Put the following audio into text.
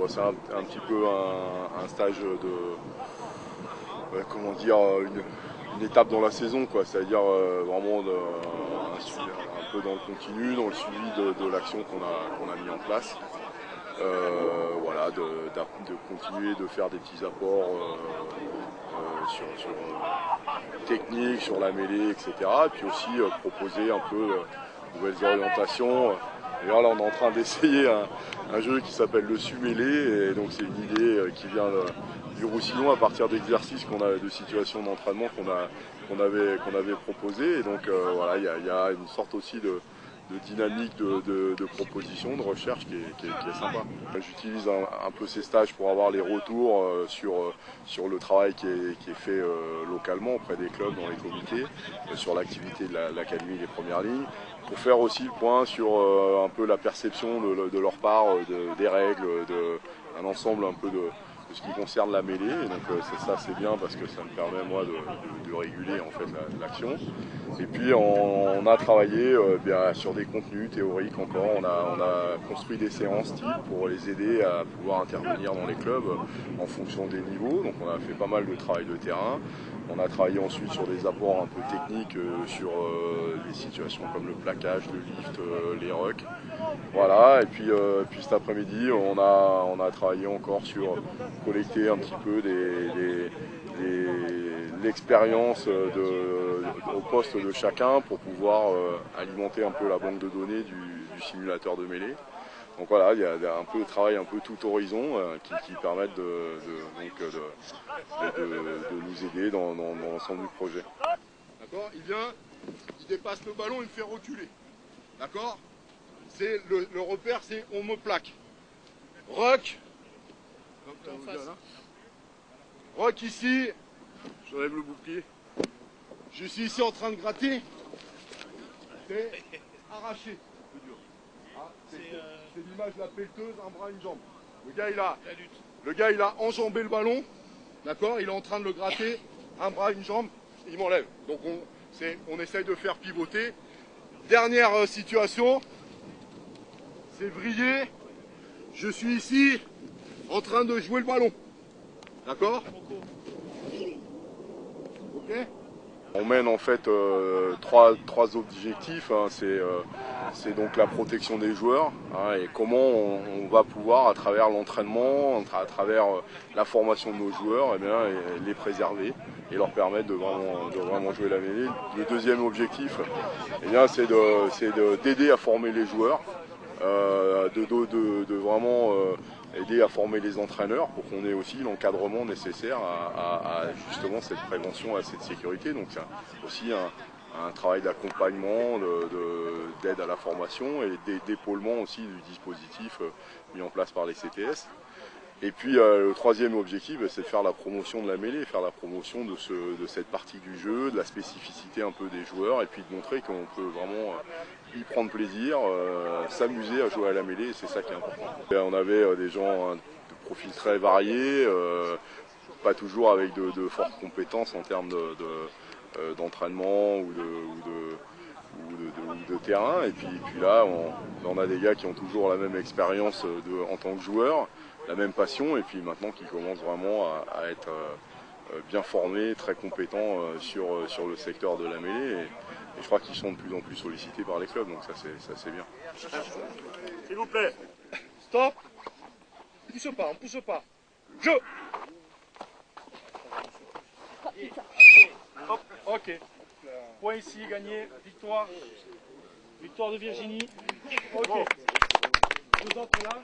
Bon, c'est un petit peu un stage de, comment dire, une étape dans la saison, quoi. C'est-à-dire vraiment un peu dans le continu, dans le suivi de l'action qu'on a mis en place. Voilà, de continuer de faire des petits apports sur technique, sur la mêlée, etc. Et puis aussi proposer un peu de nouvelles orientations. D'ailleurs là on est en train d'essayer un jeu qui s'appelle le su-mêlée, et donc c'est une idée qui vient du Roussillon à partir d'exercices de situations d'entraînement qu'on avait proposé. Et donc voilà, il y a une sorte aussi de dynamique de proposition, de recherche qui est sympa. J'utilise un peu ces stages pour avoir les retours sur le travail qui est fait localement auprès des clubs, dans les comités, sur l'activité de l'académie des premières lignes, pour faire aussi le point sur un peu la perception de leur part des règles, un ensemble un peu de ce qui concerne la mêlée. Et donc ça c'est bien parce que ça me permet moi de réguler en fait l'action. Et puis on a travaillé bien sur des contenus théoriques encore. On a construit des séances type pour les aider à pouvoir intervenir dans les clubs en fonction des niveaux. Donc on a fait pas mal de travail de terrain. On a travaillé ensuite sur des apports un peu techniques sur des situations comme le plaquage, le lift, les rucks. Voilà, et puis cet après-midi, on a travaillé encore sur collecter un petit peu l'expérience au poste de chacun pour pouvoir alimenter un peu la banque de données du simulateur de mêlée. Donc voilà, il y a un peu de travail un peu tout horizon qui permettent de nous aider dans l'ensemble du projet. D'accord, il vient, il dépasse le ballon, il me fait reculer. D'accord? C'est le repère, c'est on me plaque. Rock. Rock ici. J'enlève le bouclier. Je suis ici en train de gratter. C'est arraché. C'est l'image de la pelleteuse, un bras, une jambe. Le gars il a enjambé le ballon. D'accord? Il est en train de le gratter. Un bras, une jambe. Il m'enlève. Donc on essaye de faire pivoter. Dernière situation. C'est vrillé. Je suis ici en train de jouer le ballon. D'accord? Ok? On mène en fait trois objectifs, hein. C'est donc la protection des joueurs, hein, et comment on va pouvoir, à travers l'entraînement, à travers la formation de nos joueurs, les préserver et leur permettre de vraiment jouer la mêlée. Le deuxième objectif, c'est d'aider à former les joueurs, de vraiment aider à former les entraîneurs pour qu'on ait aussi l'encadrement nécessaire à justement cette prévention, à cette sécurité. Donc c'est aussi un travail d'accompagnement, d'aide à la formation et d'épaulement aussi du dispositif mis en place par les CTS. Et puis le troisième objectif, c'est de faire la promotion de la mêlée, faire la promotion de cette partie du jeu, de la spécificité un peu des joueurs, et puis de montrer qu'on peut vraiment y prendre plaisir, s'amuser à jouer à la mêlée, et c'est ça qui est important. Et on avait des gens de profils très variés, pas toujours avec de fortes compétences en termes d'entraînement ou de terrain. Et puis là, on a des gars qui ont toujours la même expérience en tant que joueurs, la même passion, et puis maintenant qui commencent vraiment à être bien formés, très compétents sur le secteur de la mêlée. Et je crois qu'ils sont de plus en plus sollicités par les clubs, donc ça c'est bien. S'il vous plaît, stop. Pousse pas, on pousse pas. Jeu. Hop, ok. Point ici, gagné, victoire. Victoire de Virginie. Ok. Vous entrez là.